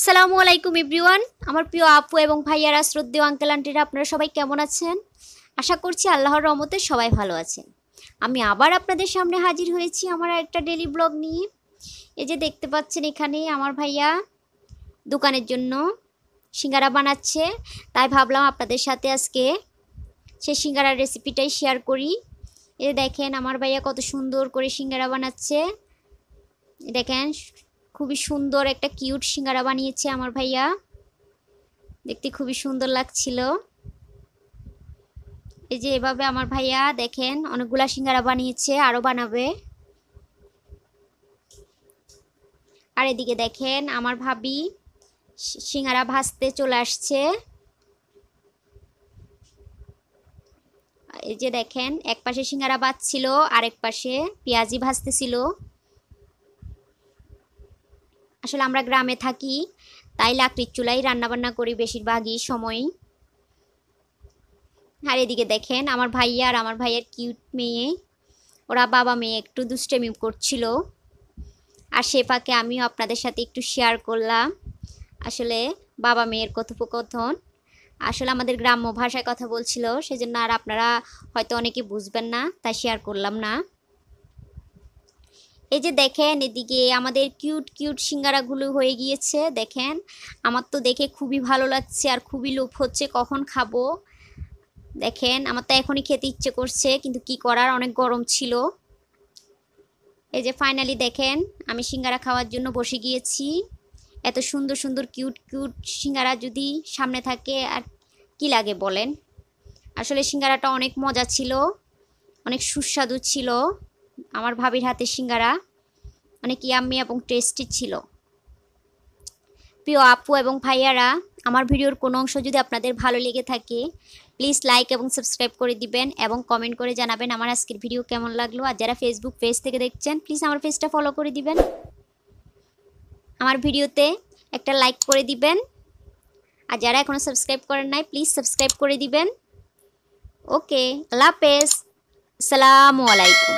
আসসালামু আলাইকুম এভরিওয়ান। আমার প্রিয় আপু এবং ভাইয়ারা, শ্রদ্ধেয় আঙ্কেল আন্টিরা, আপনারা সবাই কেমন আছেন? আশা করছি আল্লাহর রহমতে সবাই ভালো আছেন। আমি আবার আপনাদের সামনে হাজির হয়েছি আমার একটা ডেইলি ব্লগ নিয়ে। এই যে দেখতে পাচ্ছেন, এখানে আমার ভাইয়া দোকানের জন্য সিঙ্গারা বানাচ্ছে, তাই ভাবলাম আপনাদের সাথে আজকে সেই সিঙ্গারার রেসিপিটাই শেয়ার করি। এই দেখেন আমার ভাইয়া কত সুন্দর করে সিঙ্গারা বানাচ্ছে। দেখেন খুবই সুন্দর একটা কিউট সিঙ্গারা বানিয়েছে আমার ভাইয়া, দেখতে খুবই সুন্দর লাগছিল। এই যে এভাবে আমার ভাইয়া দেখেন অনেকগুলা সিঙ্গারা বানিয়েছে, আরো বানাবে। আর এদিকে দেখেন আমার ভাবি সিঙ্গারা ভাজতে চলে আসছে। এই যে দেখেন এক পাশে সিঙ্গারা ভাজছিল, আরেক পাশে পেঁয়াজি ভাজতেছিল। আসলে আমরা গ্রামে থাকি, তাই লাকড়ির চুলাই রান্নাবান্না করি বেশিরভাগই সময়। আর এদিকে দেখেন আমার ভাইয়া আর আমার ভাইয়ের কিউট মেয়ে, ওরা বাবা মেয়ে একটু দুষ্টামি করছিল। আর সে ফাঁকে আমিও আপনাদের সাথে একটু শেয়ার করলাম আসলে বাবা মেয়ের কথোপকথন। আসলে আমাদের গ্রাম্য ভাষায় কথা বলছিল, সেজন্য আর আপনারা হয়তো অনেকে বুঝবেন না, তাই শেয়ার করলাম না। এই যে দেখেন এদিকে আমাদের কিউট কিউট সিঙ্গারাগুলো হয়ে গিয়েছে। দেখেন আমার তো দেখে খুবই ভালো লাগছে আর খুবই লোভ হচ্ছে কখন খাবো। দেখেন আমার তো এখনই খেতে ইচ্ছে করছে, কিন্তু কি করার, অনেক গরম ছিল। এই যে ফাইনালি দেখেন আমি সিঙ্গারা খাওয়ার জন্য বসে গিয়েছি। এত সুন্দর সুন্দর কিউট কিউট সিঙ্গারা যদি সামনে থাকে আর কি লাগে বলেন। আসলে সিঙ্গারাটা অনেক মজা ছিল, অনেক সুস্বাদু ছিল। আমার ভাবির হাতে সিঙ্গারা অনেক ইয়াম্মি এবং টেস্টি ছিল। প্রিয় আপু এবং ভাইয়ারা, আমার ভিডিওর কোনো অংশ যদি আপনাদের ভালো লেগে থাকে প্লিজ লাইক এবং সাবস্ক্রাইব করে দিবেন এবং কমেন্ট করে জানাবেন আমার আজকের ভিডিও কেমন লাগলো। আর যারা ফেসবুক পেজ থেকে দেখছেন প্লিজ আমার পেজটা ফলো করে দিবেন, আমার ভিডিওতে একটা লাইক করে দিবেন। আর যারা এখনও সাবস্ক্রাইব করেন নাই প্লিজ সাবস্ক্রাইব করে দিবেন। ওকে, আল্লাহ হাফেজ, আসসালামু আলাইকুম।